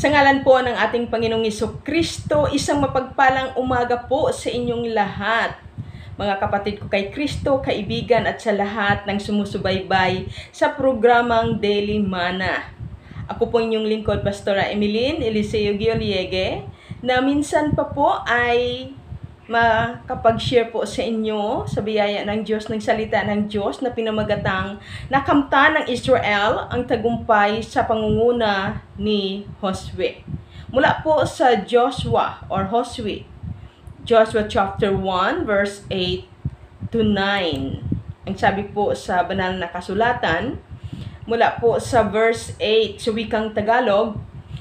Sa ngalan po ng ating Panginoong Jesucristo, isang mapagpalang umaga po sa inyong lahat. Mga kapatid ko kay Kristo, kaibigan at sa lahat ng sumusubaybay sa programang Daily Mana. Ako po inyong lingkod, Pastora Emeline Eliseo Gioliege, na minsan pa po ay makapag-share po sa inyo sa biyaya ng Diyos, ng salita ng Diyos na pinamagatang nakamtan ng Israel ang tagumpay sa pangunguna ni Josue. Mula po sa Joshua chapter 1 verse 8 to 9. Ang sabi po sa banal na kasulatan, mula po sa verse 8 sa wikang Tagalog,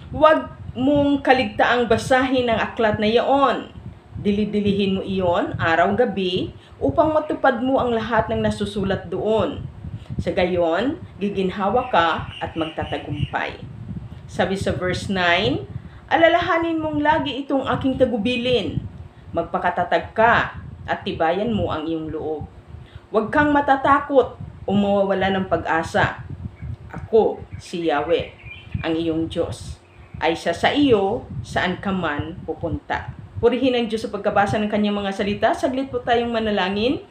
huwag mong kaligtaang basahin ang aklat na iyon. Dili-dilihin mo iyon araw-gabi upang matupad mo ang lahat ng nasusulat doon. Sa gayon, giginhawa ka at magtatagumpay. Sabi sa verse 9, alalahanin mong lagi itong aking tagubilin. Magpakatatag ka at tibayan mo ang iyong loob. Huwag kang matatakot o mawawala ng pag-asa. Ako, si Yahweh, ang iyong Diyos, ay sa iyo saan ka man pupunta. Purihin ang Diyos sa pagkabasa ng kanyang mga salita. Saglit po tayong manalangin.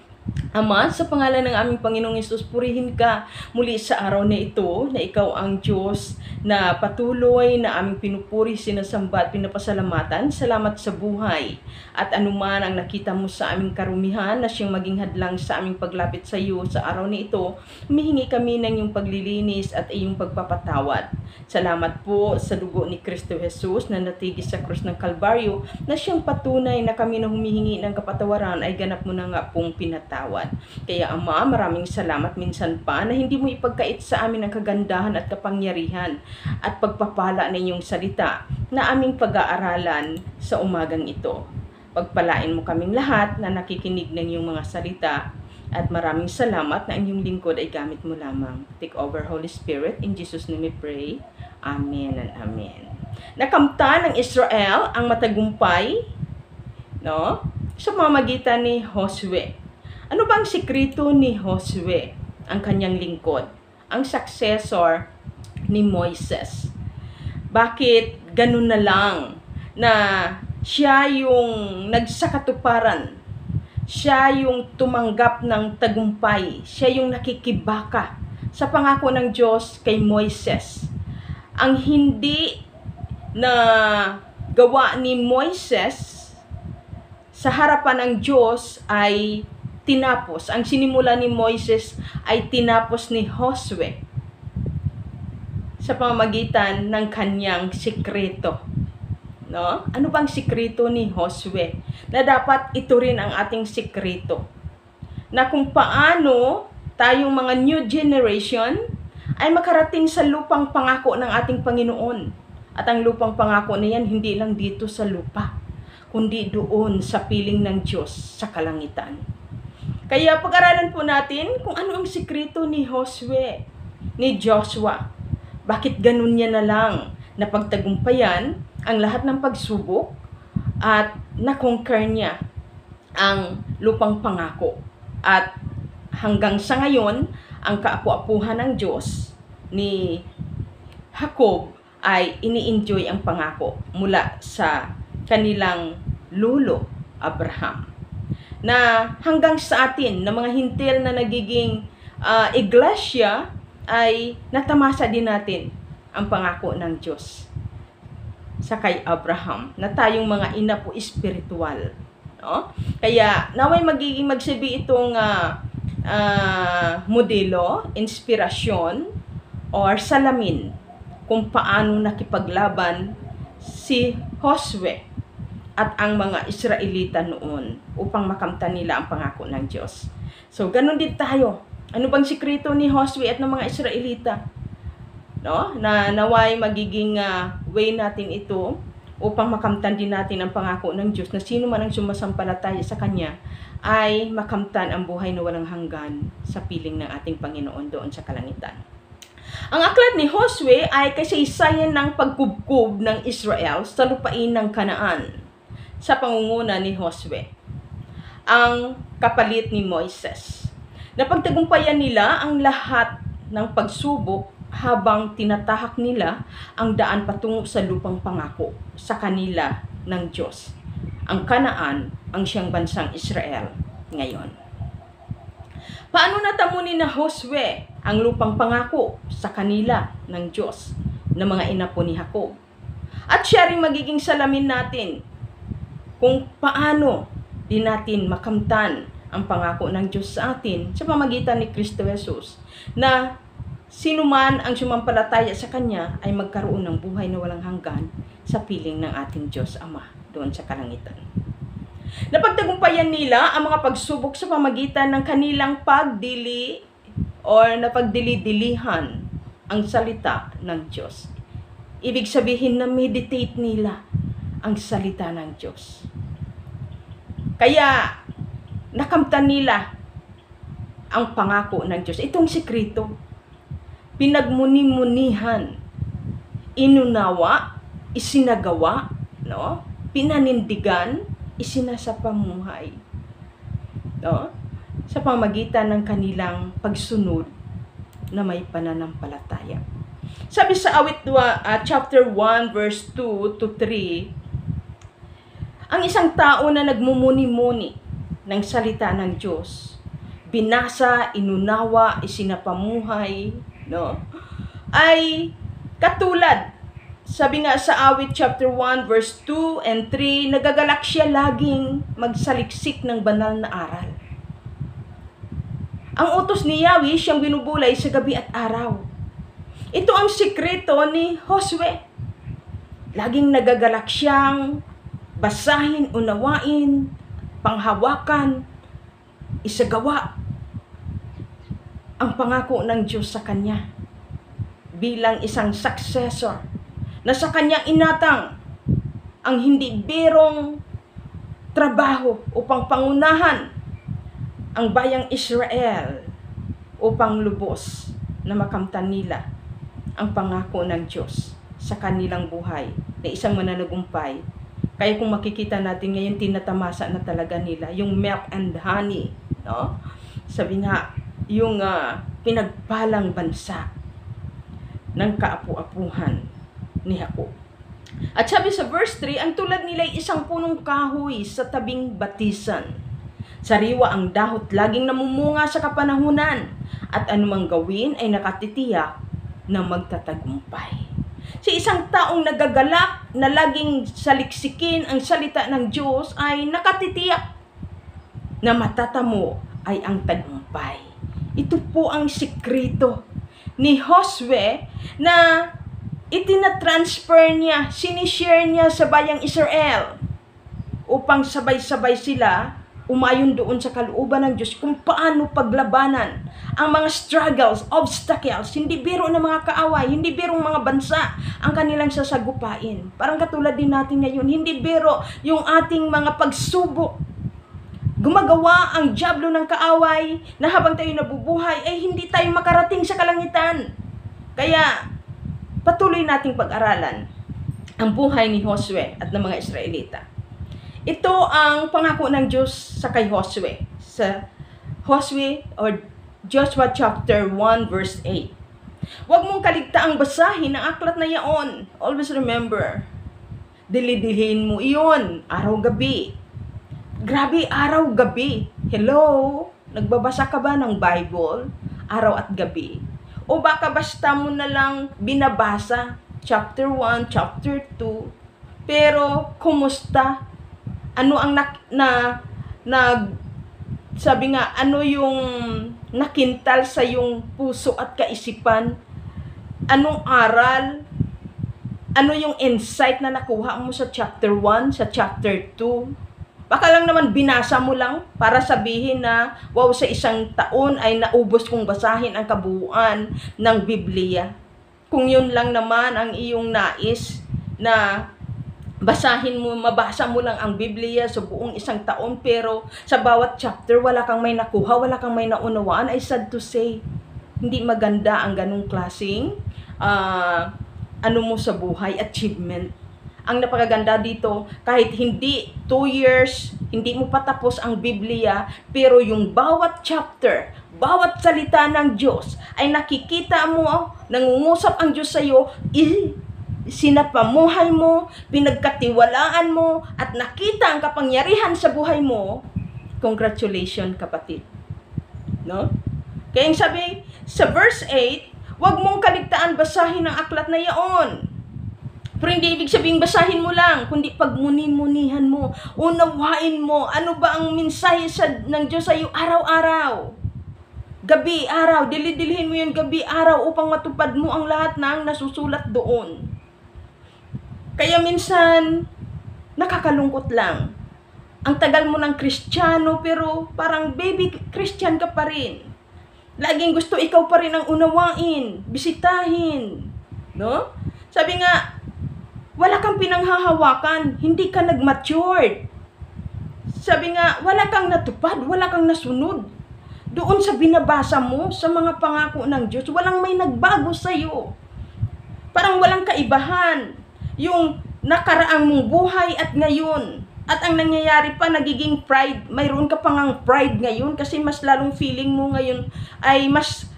Ama, sa pangalan ng aming Panginoong Hesus, purihin ka muli sa araw na ito na ikaw ang Diyos na patuloy na aming pinupuri, sinasamba at pinapasalamatan. Salamat sa buhay at anuman ang nakita mo sa aming karumihan na siyang maging hadlang sa aming paglapit sa iyo sa araw na ito, humihingi kami ng iyong paglilinis at iyong pagpapatawad. Salamat po sa dugo ni Kristo Jesus na natigis sa krus ng Kalbaryo na siyang patunay na kami na humihingi ng kapatawaran ay ganap mo na nga pong pinatawad. Kaya Ama, maraming salamat minsan pa na hindi mo ipagkait sa amin ang kagandahan at kapangyarihan at pagpapala ng iyong salita na aming pag-aaralan sa umagang ito. Pagpalain mo kaming lahat na nakikinig ng iyong mga salita at maraming salamat na ang iyong lingkod ay gamit mo lamang. Take over, Holy Spirit. In Jesus' name we pray. Amen and amen. Nakamtan ng Israel ang matagumpay, sa pamamagitan ni Josue. Ano ba ang sikreto ni Josue, ang kanyang lingkod, ang successor ni Moises? Bakit ganun na lang na siya yung nagsakatuparan, siya yung tumanggap ng tagumpay, siya yung nakikibaka sa pangako ng Diyos kay Moises? Ang hindi na gawa ni Moises sa harapan ng Diyos ay tinapos. Ang sinimula ni Moises ay tinapos ni Josue sa pamamagitan ng kanyang sikreto. Ano bang sikreto ni Josue? Na dapat ito rin ang ating sikreto. Na kung paano tayong mga new generation ay makarating sa lupang pangako ng ating Panginoon. At ang lupang pangako na yan, hindi lang dito sa lupa, kundi doon sa piling ng Diyos sa kalangitan. Kaya pag-aralan po natin kung ano ang sikreto ni Josue, ni Joshua. Bakit ganun niya na lang napagtagumpayan ang lahat ng pagsubok at na-conquer niya ang lupang pangako. At hanggang sa ngayon, ang kaapu-apuhan ng Diyos ni Jacob ay ini-enjoy ang pangako mula sa kanilang lolo Abraham. Na hanggang sa atin, na mga hintil na nagiging iglesia, ay natamasa din natin ang pangako ng Diyos sa kay Abraham, na tayong mga ina po espiritual. Kaya naway magiging magsabi itong modelo, inspirasyon, or salamin kung paano nakipaglaban si Josue at ang mga Israelita noon upang makamtan nila ang pangako ng Diyos. So, ganun din tayo. Ano bang sikreto ni Josue at ng mga Israelita? Na naway magiging way natin ito upang makamtan din natin ang pangako ng Diyos na sino man ang sumasampalataya sa Kanya ay makamtan ang buhay na walang hanggan sa piling ng ating Panginoon doon sa kalangitan. Ang aklat ni Josue ay kasaysayan ng pagkubkob ng Israel sa lupain ng Kanaan sa pangunguna ni Josue, ang kapalit ni Moises. Napagtagumpayan nila ang lahat ng pagsubok habang tinatahak nila ang daan patungo sa lupang pangako sa kanila ng Diyos. Ang Kanaan ang siyang bansang Israel ngayon. Paano natamo ni na Josue ang lupang pangako sa kanila ng Diyos na mga inapo ni Jacob? At siya rin magiging salamin natin kung paano din natin makamtan ang pangako ng Diyos sa atin sa pamagitan ni Kristo Jesus, na sino man ang sumampalataya sa Kanya ay magkaroon ng buhay na walang hanggan sa piling ng ating Diyos Ama doon sa kalangitan. Napagtagumpayan nila ang mga pagsubok sa pamagitan ng kanilang napagdili-dilihan ang salita ng Diyos. Ibig sabihin na meditate nila ang salita ng Diyos. Kaya nakamtan nila ang pangako ng Diyos. Itong sikreto, pinagmuni-munihan, inunawa, isinagawa, no? Pinanindigan, isinasapamuhay, no? Sa pamagitan ng kanilang pagsunod na may pananampalataya. Sabi sa awit chapter 1 verse 2 to 3, ang isang tao na nagmumuni-muni ng salita ng Diyos, binasa, inunawa, isinapamuhay, no? Ay katulad, sabi nga sa awit chapter 1 verse 2 and 3, nagagalak siya laging magsaliksik ng banal na aral. Ang utos ni Yahweh siyang binubulay sa gabi at araw. Ito ang sikreto ni Josue. Laging nagagalak siyang basahin, unawain, panghawakan, isagawa ang pangako ng Diyos sa kanya bilang isang successor na sa kanya inatang ang hindi birong trabaho upang pangunahan ang bayang Israel upang lubos na makamtan nila ang pangako ng Diyos sa kanilang buhay na isang mananagumpay. Kaya kung makikita natin ngayon, tinatamasa na talaga nila yung milk and honey, no? Sabi nga, yung pinagpalang bansa ng kaapu-apuhan ni Jacob. At sabi sa verse 3, ang tulad nila ay isang punong kahoy sa tabing batisan. Sariwa ang dahot, laging namumunga sa kapanahunan, at anumang gawin ay nakatitiyak na magtatagumpay. Si isang taong nagagalak na laging saliksikin ang salita ng Diyos ay nakatitiyak na matatamo ay ang tagumpay. Ito po ang sikreto ni Josue na itinatransfer niya, sinishare niya sa bayang Israel upang sabay-sabay sila umayon doon sa kalooban ng Diyos kung paano paglabanan ang mga struggles, obstacles, hindi biro na mga kaaway, hindi birong mga bansa ang kanilang sasagupain. Parang katulad din natin ngayon, hindi biro yung ating mga pagsubok. Gumagawa ang dyablo ng kaaway na habang tayo nabubuhay ay hindi tayo makarating sa kalangitan. Kaya patuloy nating pag-aralan ang buhay ni Josue at ng mga Israelita. Ito ang pangako ng Diyos sa kay Josue. Sa Josue or Joshua chapter 1 verse 8. Huwag mong kaligtaang basahin ang aklat na yaon. Always remember. Dilidilhin mo iyon araw-gabi. Grabe, araw-gabi. Hello? Nagbabasa ka ba ng Bible araw at gabi? O baka basta mo na lang binabasa chapter 1, chapter 2. Pero kumusta? Ano ang sabi nga, ano yung nakintal sa yung puso at kaisipan? Anong aral? Ano yung insight na nakuha mo sa chapter 1, sa chapter 2? Baka lang naman binasa mo lang para sabihin na, wow, sa isang taon ay naubos kong basahin ang kabuuan ng Biblia. Kung yun lang naman ang iyong nais na mabasa mo lang ang Biblia sa buong isang taon, pero sa bawat chapter wala kang may nakuha, wala kang may naunawaan, ay sad to say, hindi maganda ang ganong klaseng mo sa buhay, achievement. Ang napakaganda dito, kahit hindi 2 years, Hindi mo pa tapos ang Biblia, pero yung bawat chapter, bawat salita ng Diyos, ay nakikita mo, nangungusap ang Diyos sa iyo, sinapamuhay mo, pinagkatiwalaan mo, at nakita ang kapangyarihan sa buhay mo. Congratulations, kapatid. No? Kaya yung sabi sa verse 8, huwag mong kaligtaan basahin ang aklat na yaon. Pero hindi ibig sabihin basahin mo lang, kundi pagmuni-munihan mo, unawain mo, ano ba ang mensahe ng Diyos sa iyo araw-araw. Gabi, araw, dilidilhin mo yun gabi, araw upang matupad mo ang lahat ng nasusulat doon. Kaya minsan, nakakalungkot lang. Ang tagal mo ng Kristiyano, pero parang baby Christian ka pa rin. Laging gusto ikaw pa rin ang unawain, bisitahin. No? Sabi nga, wala kang pinanghahawakan, hindi ka nag-matured. Sabi nga, wala kang natupad, wala kang nasunod. Doon sa binabasa mo, sa mga pangako ng Diyos, walang may nagbago sa'yo. Parang walang kaibahan. Yung nakaraang mong buhay at ngayon. At ang nangyayari pa, nagiging pride. Mayroon ka pang pride ngayon kasi mas lalong feeling mo ngayon ay mas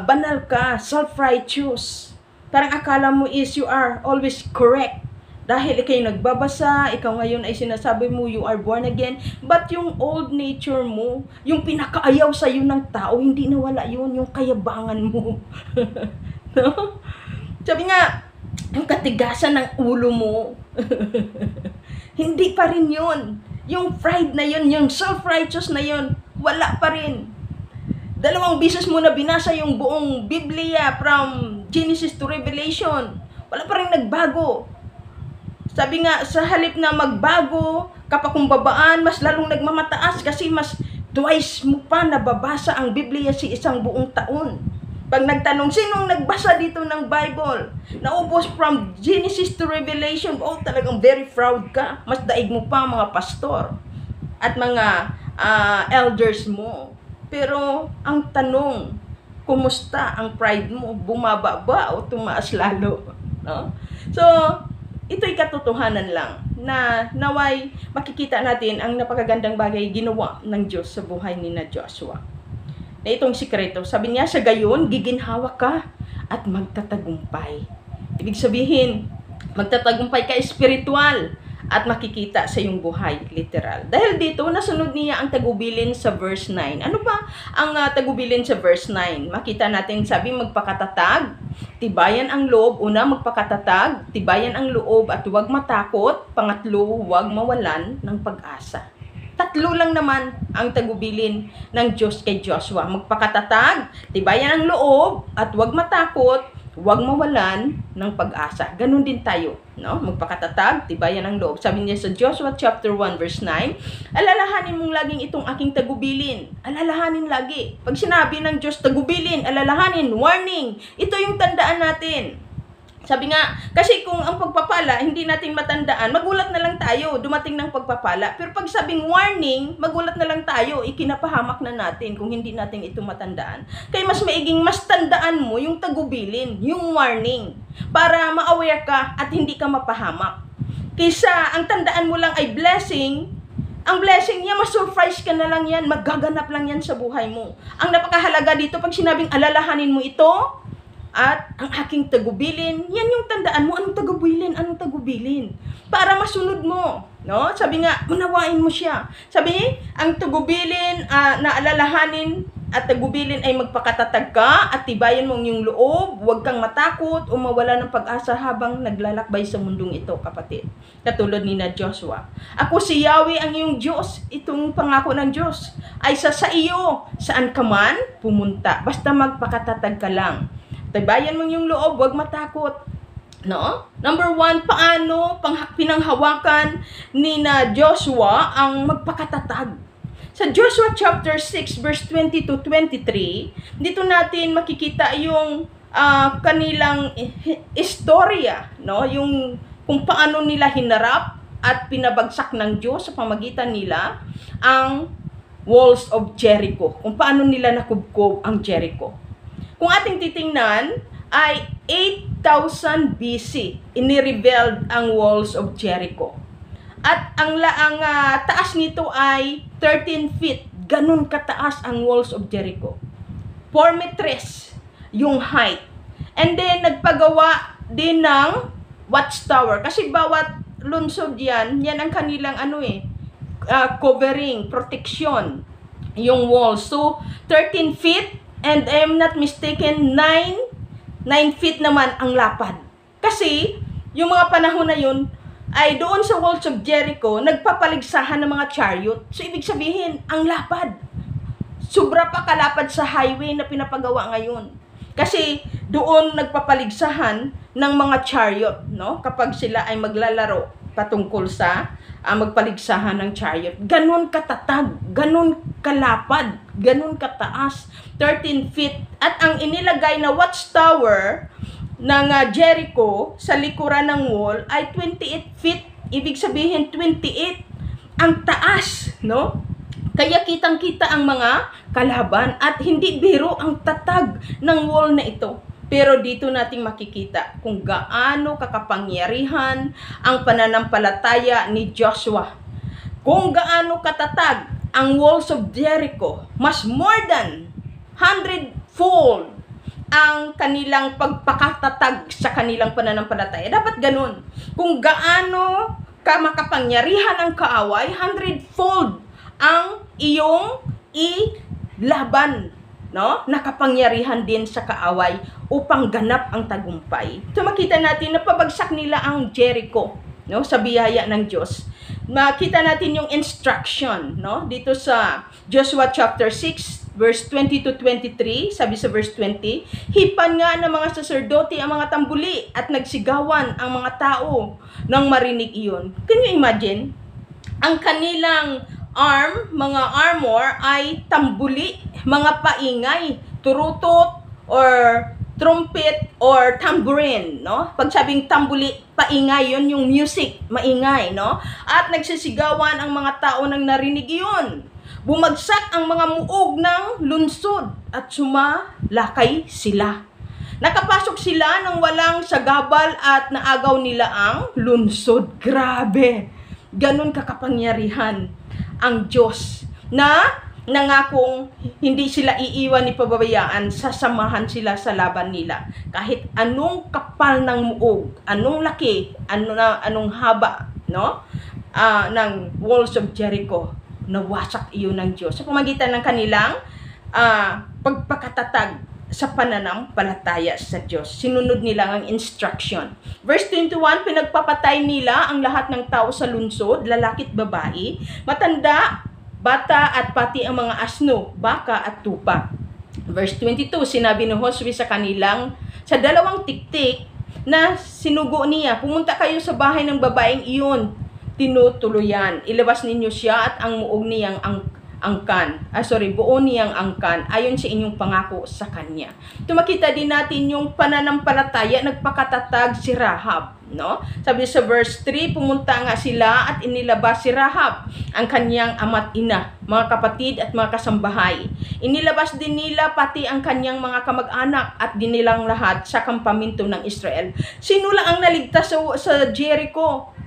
banal ka, self-righteous. Parang akala mo is you are always correct. Dahil ikaw yung nagbabasa, ikaw ngayon ay sinasabi mo you are born again. But yung old nature mo, yung pinakaayaw sa'yo ng tao, hindi nawala yun, yung kayabangan mo. No? Sabi nga, ang katigasan ng ulo mo, hindi pa rin yun. Yung pride na yun, yung self-righteous na yun, wala pa rin. 2 beses mo na binasa yung buong Biblia from Genesis to Revelation. Wala pa rin nagbago. Sabi nga, sa halip na magbago, kapakumbabaan, mas lalong nagmamataas kasi mas twice mo pa nababasa ang Biblia sa isang buong taon. Pag nagtanong, sinong nagbasa dito ng Bible? Naubos from Genesis to Revelation. Oh, talagang very proud ka. Mas daig mo pa mga pastor at mga elders mo. Pero ang tanong, kumusta ang pride mo? Bumaba ba o tumaas lalo? No? So, ito'y katotohanan lang na naway makikita natin ang napakagandang bagay ginawa ng Diyos sa buhay ni na Joshua. Na itong sikreto, sabi niya, sa gayon, giginhawa ka at magtatagumpay. Ibig sabihin, magtatagumpay ka espiritual at makikita sa iyong buhay, literal. Dahil dito, nasunod niya ang tagubilin sa verse 9. Ano ba ang tagubilin sa verse 9? Makita natin, sabi, magpakatatag, tibayan ang loob. Una, magpakatatag, tibayan ang loob at huwag matakot. Pangatlo, huwag mawalan ng pag-asa. 3 lang naman ang tagubilin ng Diyos kay Joshua. Magpakatatag, tibayan ang loob, at huwag matakot, huwag mawalan ng pag-asa. Ganun din tayo, no? Magpakatatag, tibayan ang loob. Sabi niya sa Joshua chapter 1 verse 9, alalahanin mong laging itong aking tagubilin. Alalahanin lagi. Pag sinabi ng Diyos tagubilin, alalahanin, warning, ito yung tandaan natin. Sabi nga, kasi kung ang pagpapala hindi natin matandaan, magulat na lang tayo, dumating ng pagpapala. Pero pag sabing warning, magulat na lang tayo, ikinapahamak na natin kung hindi natin ito matandaan. Kaya mas maiging, mas tandaan mo yung tagubilin, yung warning, para ma-aware ka at hindi ka mapahamak. Kaysa ang tandaan mo lang ay blessing, ang blessing niya, ma-surprise ka na lang yan, magaganap lang yan sa buhay mo. Ang napakahalaga dito, pag sinabing alalahanin mo ito, at ang aking tagubilin, yan yung tandaan mo, anong tagubilin, anong tagubilin. Para masunod mo, no? Sabi nga, unawain mo siya. Sabi, ang tagubilin na alalahanin at tagubilin ay magpakatatag ka at tibayan mo yung loob, huwag kang matakot o mawala ng pag-asa habang naglalakbay sa mundong ito, kapatid. Katulad ni na Joshua. Ako si Yahweh ang iyong Diyos, itong pangako ng Diyos ay sa iyo, saan ka man pumunta, basta magpakatatag ka lang. Tibayan mo yung loob, huwag matakot. No? Number 1, paano pinanghawakan ni na Joshua ang magpakatatag? Sa Joshua chapter 6 verse 20 to 23, dito natin makikita yung kanilang istorya, no? Yung kung paano nila hinarap at pinabagsak ng Diyos sa pamagitan nila ang walls of Jericho. Kung paano nila nakubkob ang Jericho. Kung ating titingnan, ay 8,000 BC, inirebuild ang walls of Jericho. At ang taas nito ay 13 feet. Ganun kataas ang walls of Jericho. 4 meters yung height. And then, nagpagawa din ng watchtower. Kasi bawat lungsod yan ang kanilang covering, protection, yung wall. So, 13 feet, and I'm not mistaken, 9 feet naman ang lapad. Kasi, yung mga panahon na yun, ay doon sa walls of Jericho, nagpapaligsahan ng mga chariot. So, ibig sabihin, ang lapad. Sobra pa kalapad sa highway na pinapagawa ngayon. Kasi doon nagpapaligsahan ng mga chariot, no? Kapag sila ay maglalaro patungkol sa magpaligsahan ng chariot. Ganon katatag, ganon kalapad, ganon kataas, 13 feet. At ang inilagay na watchtower ng Jericho sa likuran ng wall ay 28 feet. Ibig sabihin 28 ang taas, no? Kaya kitang-kita ang mga kalaban at hindi biro ang tatag ng wall na ito. Pero dito nating makikita kung gaano kakapangyarihan ang pananampalataya ni Joshua. Kung gaano katatag ang walls of Jericho, mas more than 100-fold ang kanilang pagpakatatag sa kanilang pananampalataya. Dapat ganun. Kung gaano makapangyarihan ang kaaway, 100-fold ang iyong ilaban, no? Nakapangyarihan din sa kaaway upang ganap ang tagumpay. So makita natin na pabagsak nila ang Jericho, no? Sa biyaya ng Diyos. Makita natin yung instruction, no? Dito sa Joshua chapter 6 verse 20 to 23, sabi sa verse 20, hipan nga ng mga saserdote ang mga tambuli at nagsigawan ang mga tao nang marinig iyon. Can you imagine? Ang kanilang mga armor ay tambuli, mga paingay, turutot or trumpet or tambourine, no? Pag sabing tambuli, paingay, yon yung music, maingay, no? At nagsisigawan ang mga tao nang narinig iyon. Bumagsak ang mga muog ng lunsod at sumalakay sila. Nakapasok sila nang walang sagabal at naagaw nila ang lunsod. Grabe! Ganon kakapangyarihan ang Diyos na nangakong hindi sila iiwan ni pababayaan, sasamahan sila sa laban nila. Kahit anong kapal ng muog, anong laki, anong haba, no? Ng walls of Jericho, nawasak iyon ng Diyos sa pamagitan ng kanilang pagpakatatag sa pananampalataya sa Diyos. Sinunod nila ang instruction. Verse 21, pinagpapatay nila ang lahat ng tao sa lungsod, lalaki at babae, matanda, bata at pati ang mga asno, baka at tupa. Verse 22, sinabi ni Josue sa dalawang tiktik na sinugo niya, pumunta kayo sa bahay ng babaeng iyon, tinutuluyan. Ilabas ninyo siya at ang muog niyang buo niyang angkan ayon sa inyong pangako sa kanya. Tumakita din natin yung pananampalataya, nagpakatatag si Rahab, no? Sabi sa verse 3, pumunta nga sila at inilabas si Rahab, ang kanyang ama't ina, mga kapatid at mga kasambahay. Inilabas din nila pati ang kanyang mga kamag-anak at dinilang lahat sa kampamento ng Israel. Sino lang ang naligtas sa Jericho?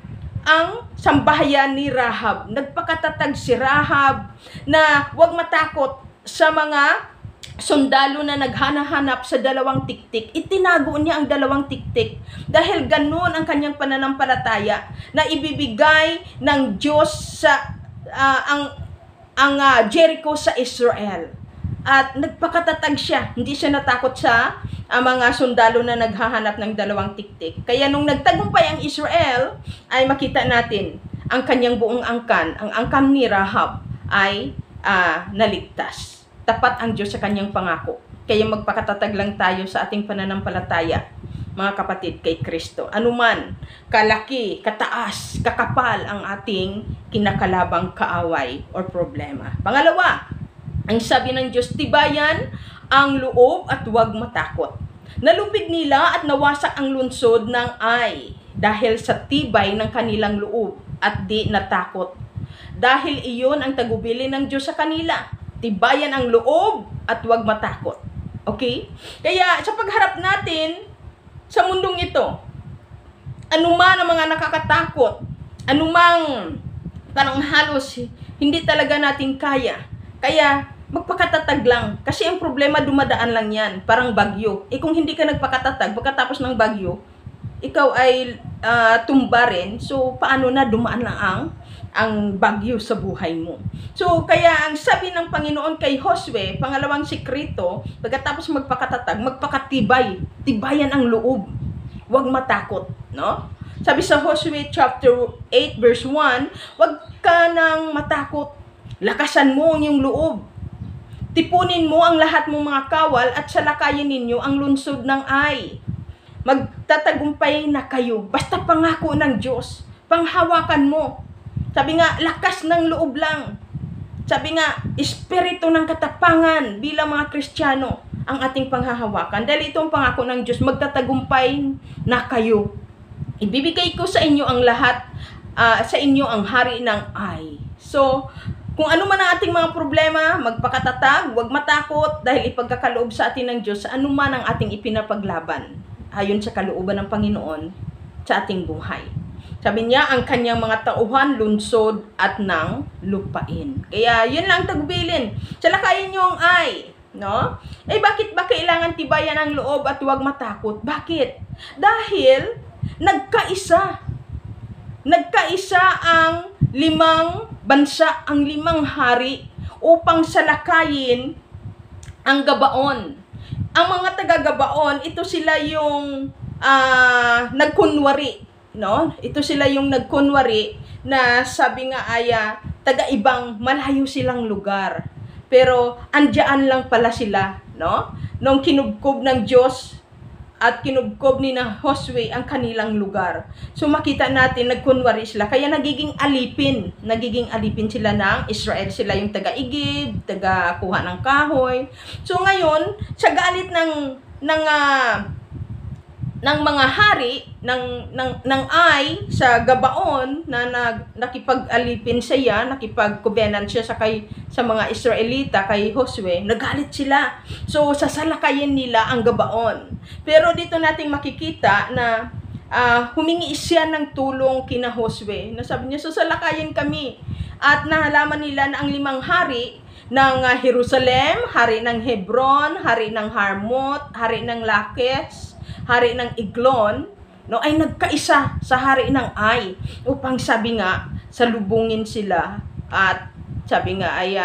Ang sambahayan ni Rahab. Nagpakatatag si Rahab na huwag matakot sa mga sundalo na naghanahanap sa dalawang tiktik. Itinago niya ang dalawang tiktik dahil ganun ang kanyang pananampalataya na ibibigay ng Diyos sa Jericho sa Israel. At nagpakatatag siya. Hindi siya natakot sa mga sundalo na naghahanap ng dalawang tiktik. Kaya nung nagtagumpay ang Israel, ay makita natin ang kanyang buong angkan. Ang angkan ni Rahab ay naligtas. Tapat ang Diyos sa kanyang pangako. Kaya magpakatatag lang tayo sa ating pananampalataya, mga kapatid, kay Kristo. Anuman kalaki, kataas, kakapal ang ating kinakalabang kaaway or problema. Pangalawa, ang sabi ng Diyos, tibayan ang loob at huwag matakot. Nalupig nila at nawasak ang lungsod ng Ai dahil sa tibay ng kanilang loob at di natakot. Dahil iyon ang tagubili ng Diyos sa kanila. Tibayan ang loob at huwag matakot. Okay? Kaya sa pagharap natin sa mundong ito, anuman ang mga nakakatakot anumang parang halos hindi talaga natin kaya. Kaya magpakatatag lang. Kasi ang problema, dumadaan lang yan. Parang bagyo. Kung hindi ka nagpakatatag, pagkatapos ng bagyo, ikaw ay tumba rin. So, paano na dumaan na ang bagyo sa buhay mo. So, kaya ang sabi ng Panginoon kay Josue, pangalawang sikreto, pagkatapos magpakatatag, magpakatibay. Tibayan ang loob. Huwag matakot, no? Sabi sa Josue chapter 8 verse 1, huwag ka nang matakot. Lakasan mo ang iyong loob. Tipunin mo ang lahat mong mga kawal at salakayin ninyo ang lungsod ng Ai. Magtatagumpay na kayo. Basta pangako ng Diyos. Panghawakan mo. Sabi nga, lakas ng loob lang. Sabi nga, espiritu ng katapangan bilang mga Kristiyano ang ating panghahawakan. Dahil itong pangako ng Diyos, magtatagumpay na kayo. Ibibigay ko sa inyo ang lahat, sa inyo ang hari ng Ai. So, kung ano man ang ating mga problema, magpakatatag, huwag matakot dahil ipagkakaloob sa atin ng Diyos sa anuman ang ating ipinapaglaban ayon sa kalooban ng Panginoon sa ating buhay. Sabi niya, ang kanyang mga tauhan, lunsod at ng lupain. Kaya yun lang tagubilin. Salakayin niyo ang Ai. No? Bakit ba kailangan tibayan ang loob at huwag matakot? Bakit? Dahil nagkaisa ang 5 bansa, ang 5 hari upang salakayin ang Gabaon. Ang mga taga-Gabaon, ito sila yung nagkunwari, no? Ito sila yung nagkunwari na sabi nga ay taga-ibang malayo silang lugar. Pero andyan lang pala sila, no? Nung kinubkob ng Diyos at kinubkob ni na Josue ang kanilang lugar. So makita natin, nagkunwari sila. Kaya nagiging alipin sila ng Israel. Sila yung taga-igib, taga-kuha ng kahoy. So ngayon, sa galit ng mga hari ng Ai sa Gabaon na nakipag-alipin siya, nakipag-covenant siya sa mga Israelita kay Josue, nagalit sila. So sasalakayin nila ang Gabaon. Pero dito nating makikita na humingi siya ng tulong kina Josue. Nasabi niya, sasalakayin kami. At nahalaman nila na ang 5 hari ng Jerusalem, hari ng Hebron, hari ng Harmot, hari ng Lakes, hari ng Eglon, no, ay nagkaisa sa hari ng Ai upang sabi nga salubungin sila at sabi nga ay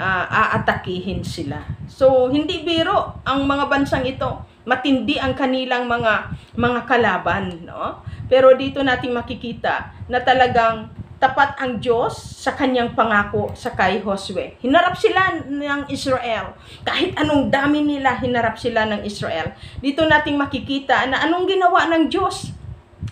aatakihin sila. So hindi biro ang mga bansang ito. Matindi ang kanilang mga kalaban, no? Pero dito natin makikita na talagang tapat ang Diyos sa kanyang pangako sa kay Josue. Hinarap sila ng Israel. Kahit anong dami nila, hinarap sila ng Israel. Dito nating makikita na anong ginawa ng Diyos.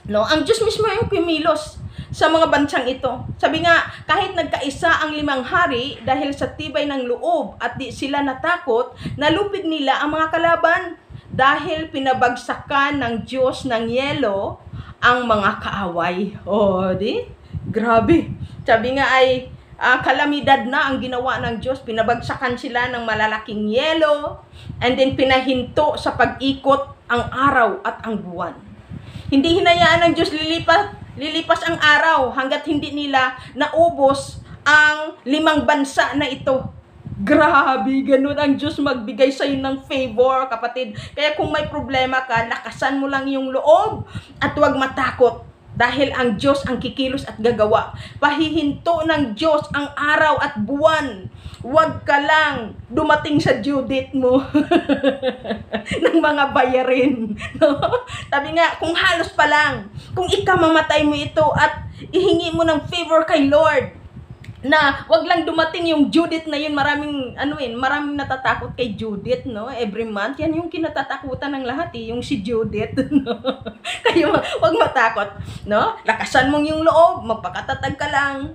No? Ang Diyos mismo yung kumilos sa mga bansang ito. Sabi nga, kahit nagkaisa ang 5 hari, dahil sa tibay ng loob at di sila natakot, nalupig nila ang mga kalaban. Dahil pinabagsakan ng Diyos ng yelo ang mga kaaway. Grabe. Sabi nga ay kalamidad na ang ginawa ng Diyos. Pinabagsakan sila ng malalaking yelo and then pinahinto sa pag-ikot ang araw at ang buwan. Hindi hinayaan ng Diyos lilipas ang araw hanggat hindi nila naubos ang 5 bansa na ito. Grabe, ganun ang Diyos magbigay sa iyo ng favor, kapatid. Kaya kung may problema ka, lakasan mo lang yung loob at huwag matakot. Dahil ang Diyos ang kikilos at gagawa. Pahihinto ng Diyos ang araw at buwan. Huwag ka lang dumating sa due date mo ng mga bayarin. No? Sabi nga, kung halos pa lang, kung ikaw mamatay mo ito at ihingi mo ng favor kay Lord, na wag lang dumating yung Judith na yun, maraming natatakot kay Judith, no? Every month, yan yung kinatatakutan ng lahat, yung si Judith, no? Kaya wag matakot, no? Lakasan mong yung loob, magpakatatag ka lang,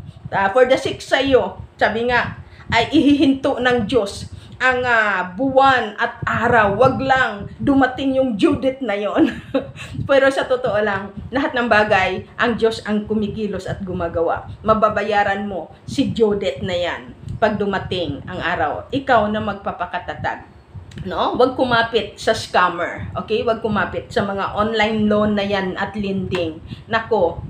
for the sake sa iyo, sabi nga, ay ihihinto ng Diyos ang buwan at araw. Wag lang dumating yung Judith na yon. Pero sa totoo lang, lahat ng bagay, ang Diyos ang kumikilos at gumagawa. Mababayaran mo si Judith na yan pag dumating ang araw. Ikaw na magpapakatatag. No? Wag kumapit sa scammer. Okay? Wag kumapit sa mga online loan na yan at lending. Nako,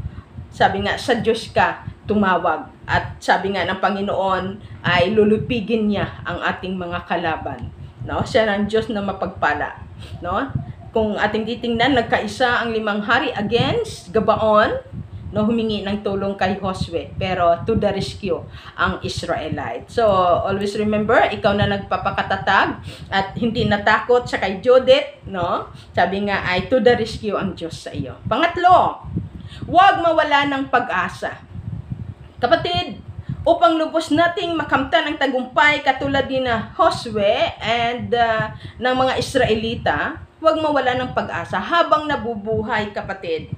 Sabi nga, sa Diyos ka tumawag. At sabi nga ng Panginoon ay lulupigin niya ang ating mga kalaban. No? Siya ng Diyos na mapagpala. No? Kung ating titingnan, nagkaisa ang 5 hari against Gabaon, no, humingi ng tulong kay Josue, pero to the rescue ang Israelite. So, always remember, ikaw na nagpapakatatag at hindi natakot sa kay Judith, no? Sabi nga ay to the rescue ang Diyos sa iyo. Pangatlo, huwag mawala ng pag-asa. Kapatid, upang lubos nating makamtan ang tagumpay katulad ni na Josue and ng mga Israelita, huwag mawala ng pag-asa habang nabubuhay, kapatid.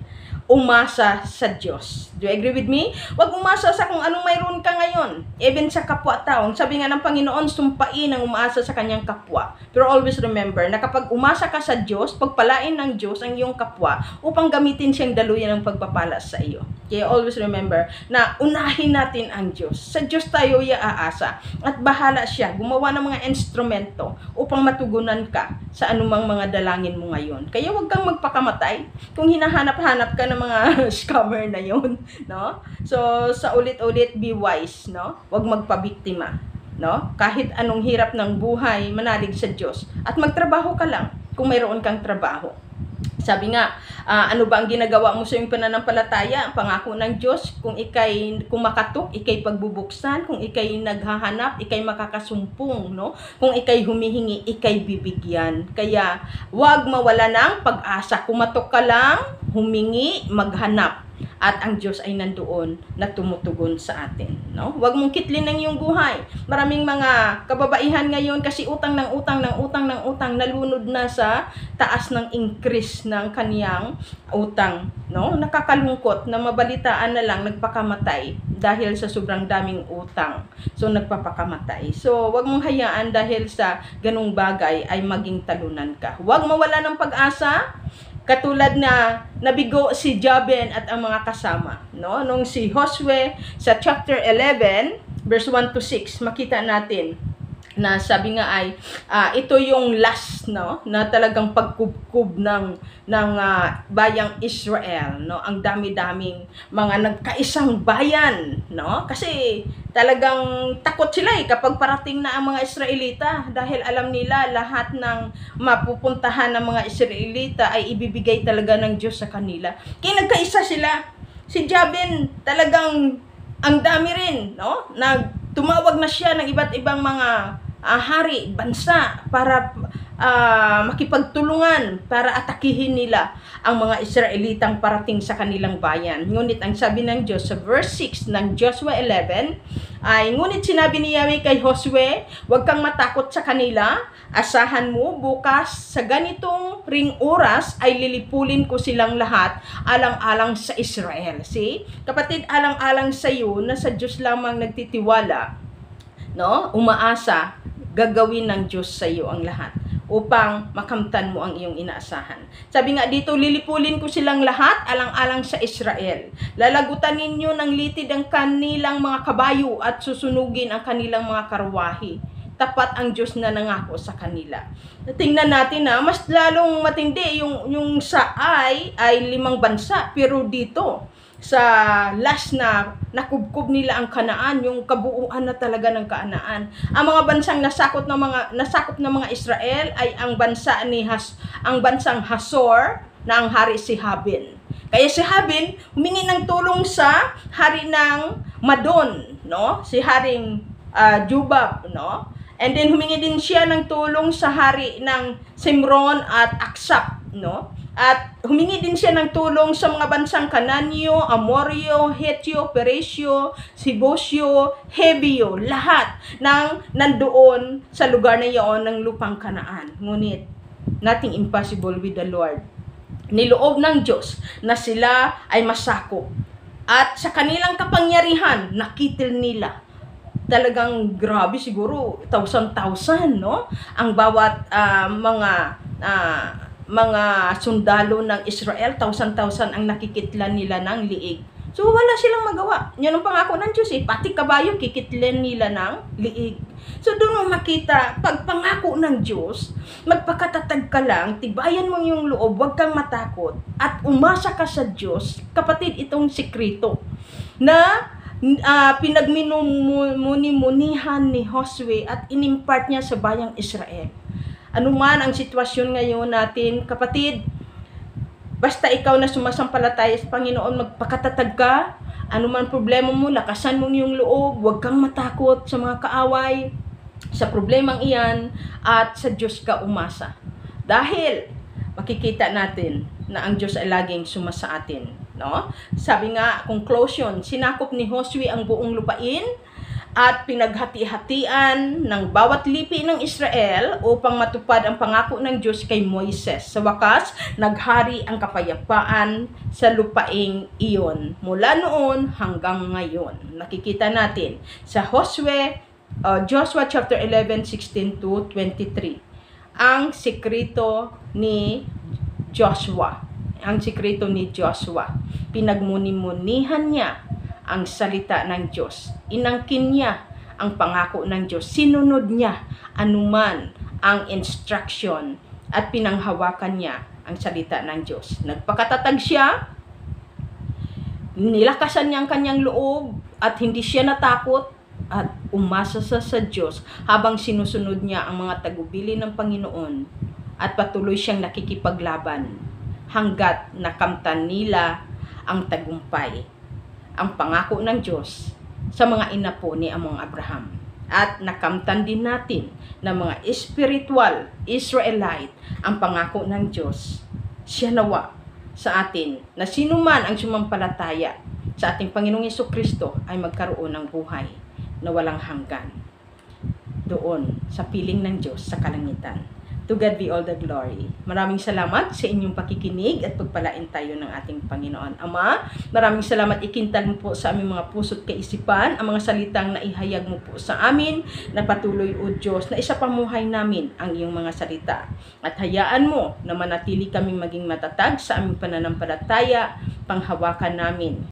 Umasa sa Diyos. Do you agree with me? Huwag umasa sa kung anong mayroon ka ngayon. Even sa kapwa-tao. Sabi nga ng Panginoon, sumpain ang umaasa sa kanyang kapwa. Pero always remember na kapag umasa ka sa Diyos, pagpalain ng Diyos ang iyong kapwa upang gamitin siyang daluyan ng pagpapala sa iyo. Kaya always remember na unahin natin ang Diyos. Sa Diyos tayo iaasa. At bahala siya gumawa ng mga instrumento upang matugunan ka sa anumang mga dalangin mo ngayon. Kaya huwag kang magpakamatay kung hinahanap-hanap ka ng mga scammer na yun, no? So, sa ulit-ulit, be wise, no? Huwag magpabiktima, no? Kahit anong hirap ng buhay, manalig sa Diyos. At magtrabaho ka lang kung mayroon kang trabaho. Sabi nga, ano ba ang ginagawa mo sa iyong pananampalataya? Ang pangako ng Diyos, kung makatok, ikay pagbubuksan, kung ikay naghahanap, ikay makakasumpong, no? Kung ikay humihingi, ikay bibigyan. Kaya, huwag mawala ng pag-asa. Kumatok ka lang, humingi, maghanap. At ang Diyos ay nandoon na tumutugon sa atin, no? Huwag mong kitlin ng iyong buhay. Maraming mga kababaihan ngayon kasi utang ng utang nalunod na sa taas ng increase ng kaniyang utang, no? Nakakalungkot na mabalitaan na lang nagpakamatay dahil sa sobrang daming utang. So nagpapakamatay. So huwag mong hayaan dahil sa ganung bagay ay maging talunan ka. Huwag mawala ng pag-asa. Katulad na nabigo si Jabin at ang mga kasama, no? Nung si Josue sa chapter 11 verse 1 to 6, makita natin na sabi nga ay ito yung last, no, na talagang pagkubkub ng bayang Israel, no? Ang dami-daming mga nagkaisang bayan, no? Kasi talagang takot sila kapag parating na ang mga Israelita dahil alam nila lahat ng mapupuntahan ng mga Israelita ay ibibigay talaga ng Diyos sa kanila. Kaya nagkaisa sila. Si Jabin talagang ang dami rin, no? Tumawag na siya ng iba't ibang mga hari, bansa para makipagtulungan para atakihin nila ang mga Israelitang parating sa kanilang bayan. Ngunit ang sabi ng Diyos sa verse 6 ng Joshua 11 ay, ngunit sinabi ni Yahweh kay Josue, huwag kang matakot sa kanila, asahan mo bukas sa ganitong ring oras ay lilipulin ko silang lahat alang-alang sa Israel. See? Kapatid, alang-alang sa iyo na sa Diyos lamang nagtitiwala, no? Umaasa, gagawin ng Diyos sa iyo ang lahat upang makamtan mo ang iyong inaasahan. Sabi nga dito, lilipulin ko silang lahat alang-alang sa Israel. Lalagutan ninyo ng litid ang kanilang mga kabayo at susunugin ang kanilang mga karwahe. Tapat ang Diyos na nangako sa kanila. Tingnan natin na mas lalong matindi yung sa ay 5 bansa, pero dito sa last na nakubkob nila ang Kanaan, yung kabuuan na talaga ng Kanaan. Ang mga bansang nasakop ng mga Israel ay ang bansang Hasor na ang hari si Jabin. Kaya si Jabin humingi ng tulong sa hari ng Madon, no? Si haring Jubab, no? And then humingi din siya ng tulong sa hari ng Simron at Aksap, no? At humingi din siya ng tulong sa mga bansang Kananyo, Amoryo, Hetyo, Peresyo, Sibosyo, Hebio, lahat ng nandoon sa lugar na iyon ng lupang Kanaan. Ngunit, nothing impossible with the Lord. Niloob ng Diyos na sila ay masakop. At sa kanilang kapangyarihan, nakitil nila. Talagang grabe siguro, 1,000, no? Ang bawat mga sundalo ng Israel, 1,000 ang nakikitlan nila ng liig So, wala silang magawa. Yan ang pangako ng Diyos eh. Pati kabayo, kikitlin nila ng liig. So, doon mo makita, pag pangako ng Diyos, magpakatatag ka lang, tibayan mo yung loob, huwag kang matakot, at umasa ka sa Diyos. Kapatid, itong sikreto na pinagminumuni-munihan ni Josue at inimpart niya sa bayang Israel. Ano man ang sitwasyon ngayon natin, kapatid, basta ikaw na sumasampalataya sa Panginoon, magpakatatag ka. Ano man problema mo, lakasan mo yung loob. Huwag kang matakot sa mga kaaway, sa problemang iyan, at sa Diyos ka umasa. Dahil makikita natin na ang Diyos ay laging sumasa atin. No? Sabi nga, conclusion, sinakop ni Josue ang buong lupain at pinaghati-hatian ng bawat lipi ng Israel upang matupad ang pangako ng Diyos kay Moises. Sa wakas, naghari ang kapayapaan sa lupaing iyon mula noon hanggang ngayon. Nakikita natin sa Joshua chapter 11, 16 to 23. Ang sikreto ni Joshua. Ang sikreto ni Joshua. Pinagmuni-munihan niya ang salita ng Diyos. Inangkin niya ang pangako ng Diyos. Sinunod niya anuman ang instruction at pinanghawakan niya ang salita ng Diyos. Nagpakatatag siya, nilakasan niya ang kanyang loob at hindi siya natakot at umasa sa Diyos habang sinusunod niya ang mga tagubili ng Panginoon at patuloy siyang nakikipaglaban hanggat nakamtan nila ang tagumpay, ang pangako ng Diyos sa mga inapo ni Among Abraham. At nakamtan din natin na mga spiritual Israelite ang pangako ng Diyos. Siya nawa sa atin na sino man ang sumampalataya sa ating Panginoong Jesucristo ay magkaroon ng buhay na walang hanggan doon sa piling ng Diyos sa kalangitan. To God be all the glory. Maraming salamat sa inyong pakikinig at pagpalain tayo ng ating Panginoon. Ama, maraming salamat, ikintal mo po sa aming mga puso't kaisipan ang mga salitang naihayag mo po sa amin na patuloy, O Diyos, na isapamuhay namin ang iyong mga salita. At hayaan mo na manatili kaming maging matatag sa aming pananampalataya, panghawakan namin